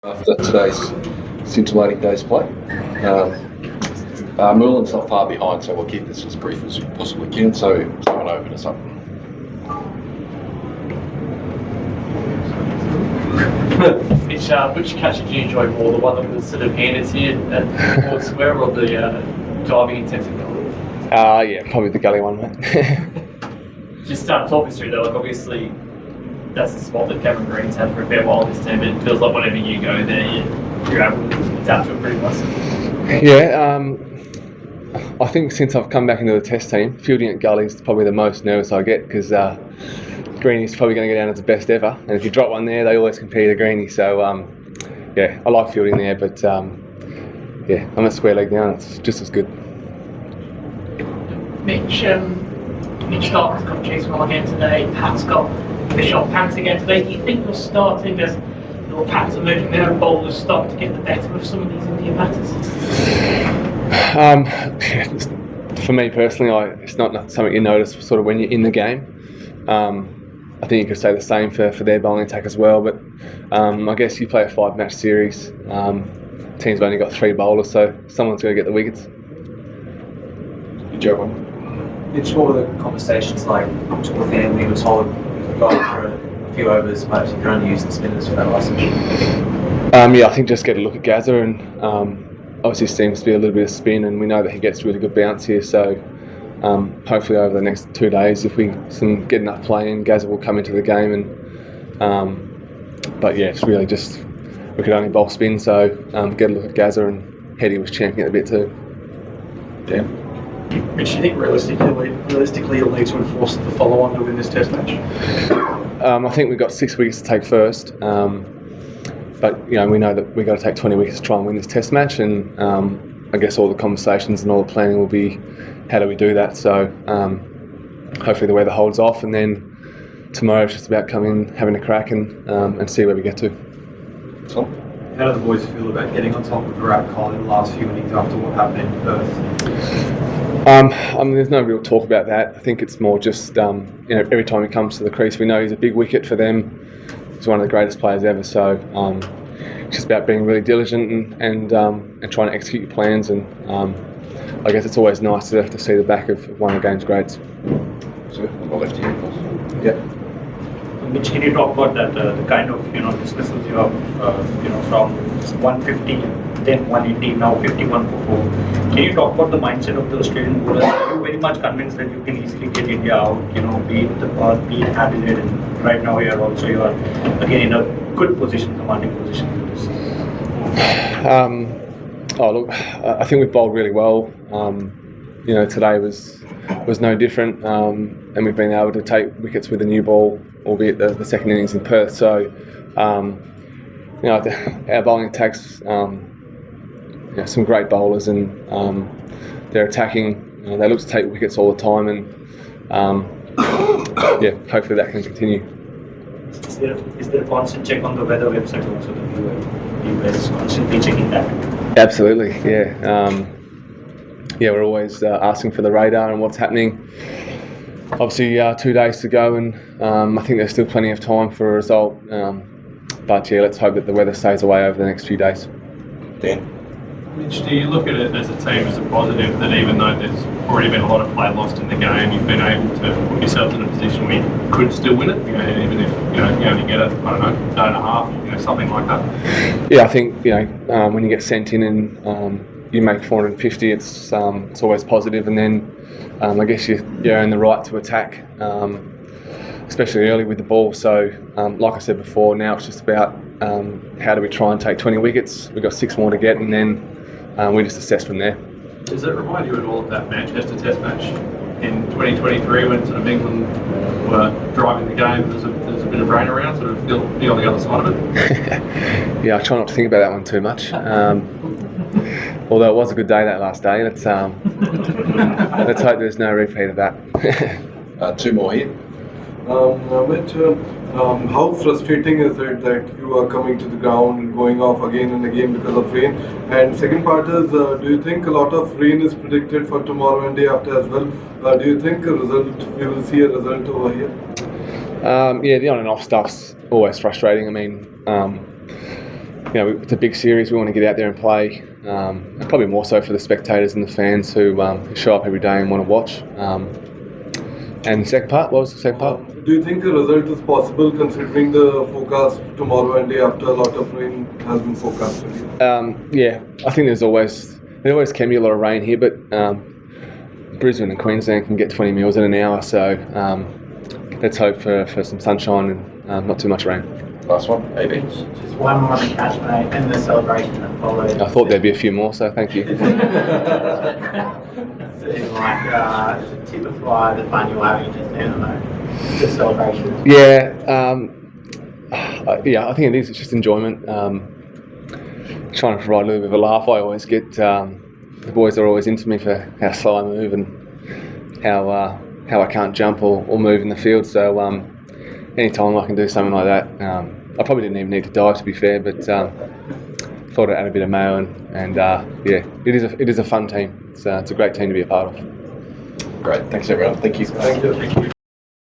After today's scintillating day's play. Merlin's not far behind, so we'll keep this as brief as we possibly can, so someone open us up. Which catch did you enjoy more, the one that was sort of handed to you at square, or the diving intensive goal? Yeah, probably the gully one, mate. Just talk us through that. Like, obviously, that's the spot that Kevin Green's had for a fair while this team, but it feels like whenever you go there, you're able to adapt to it pretty nicely. Yeah, I think since I've come back into the test team, fielding at gully is probably the most nervous I get, because Greeny's probably going to go down as the best ever, and if you drop one there, they always compete to Greeny. So yeah, I like fielding there, but yeah, I'm a square leg now, and it's just as good. Mitch Stark's got chased well again today. Pat's got the shot pants again today. Do you think you're starting as your Pats are moving their bowlers start to get the better of some of these Indian batters? For me personally, it's not something you notice sort of when you're in the game. I think you could say the same for their bowling attack as well, but I guess you play a 5-match series. Teams have only got 3 bowlers, so someone's going to get the wickets. Good job. Mitch, what were the conversations like towards the end when you were told you could go for a few overs, but you could only use the spinners for that last session? Yeah, I think just get a look at Gazza, and obviously seems to be a little bit of spin, and we know that he gets really good bounce here, so hopefully over the next 2 days, if we can get enough play in, Gazza will come into the game. And but yeah, it's really just we could only bowl spin, so get a look at Gazza, and Hetty was champing it a bit too. Yeah. Mitch, do you think realistically you'll need to enforce the follow-on to win this test match? I think we've got 6 wickets to take first, but we know that we've got to take 20 wickets to try and win this test match, and I guess all the conversations and all the planning will be how do we do that. So hopefully the weather holds off, and then tomorrow it's just about coming, having a crack, and see where we get to. Tom? How do the boys feel about getting on top of Virat, Kohli in the last few innings after what happened in Perth? I mean, there's no real talk about that. I think it's more just every time he comes to the crease, we know he's a big wicket for them. He's one of the greatest players ever. So it's just about being really diligent and trying to execute your plans. And I guess it's always nice to see the back of one of the game's greats. So on the left hand, yeah. Mitch, can you talk about that the kind of dismissals you have from 150, then 180, now 51 for 4? Can you talk about the mindset of the Australian bowlers? Are you very much convinced that you can easily get India out? Be it the Perth, be it Adelaide, and right now you are again in a good position, commanding position. Look, I think we've bowled really well. Today was no different, and we've been able to take wickets with a new ball, albeit the second innings in Perth. So, our bowling attacks, some great bowlers, and they're attacking. They look to take wickets all the time, and hopefully that can continue. Is there a constant check on the weather website also that you guys constantly checking that? Absolutely, yeah. We're always asking for the radar and what's happening. Obviously, 2 days to go, and I think there's still plenty of time for a result. But yeah, let's hope that the weather stays away over the next few days. Dan? Mitch, do you look at it as a team as a positive that even though there's already been a lot of play lost in the game, you've been able to put yourself in a position where you could still win it, even if you only get it, I don't know, day and a half, something like that? Yeah, I think when you get sent in and you make 450, it's always positive, and then I guess you earn the right to attack, especially early with the ball. So like I said before, now it's just about how do we try and take 20 wickets. We've got 6 more to get, and then we just assess from there. Does it remind you at all of that Manchester Test match in 2023 when sort of England were driving the game, there's a bit of rain around, sort of be on the other side of it? Yeah, I try not to think about that one too much. Although it was a good day that last day, let's hope there's no repeat of that. 2 more here. Mitch, how frustrating is it that you are coming to the ground and going off again and again because of rain? And second part is, do you think a lot of rain is predicted for tomorrow and day after as well? Do you think we will see a result over here? Yeah, the on and off stuff's always frustrating. I mean, it's a big series. We want to get out there and play, and probably more so for the spectators and the fans who show up every day and want to watch. And the second part, what was the second part? Do you think a result is possible considering the forecast tomorrow and day after a lot of rain has been forecasted? Yeah, I think there always can be a lot of rain here, but Brisbane and Queensland can get 20 mils in an hour, so let's hope for some sunshine and not too much rain. Last one, AB. Just one more on the catch, mate, and the celebration that followed. I thought there'd be a few more, so thank you. Seems like typify the fun you're having just now, mate. The celebration. Yeah, I think it is. It's just enjoyment. Trying to provide a little bit of a laugh. I always get the boys are always into me for how slow I move and how I can't jump or move in the field. So anytime I can do something like that, I probably didn't even need to dive, to be fair, but thought I'd add a bit of mayo and yeah, it is a fun team. It's a great team to be a part of. Great, thanks everyone. Thank you. Thank you.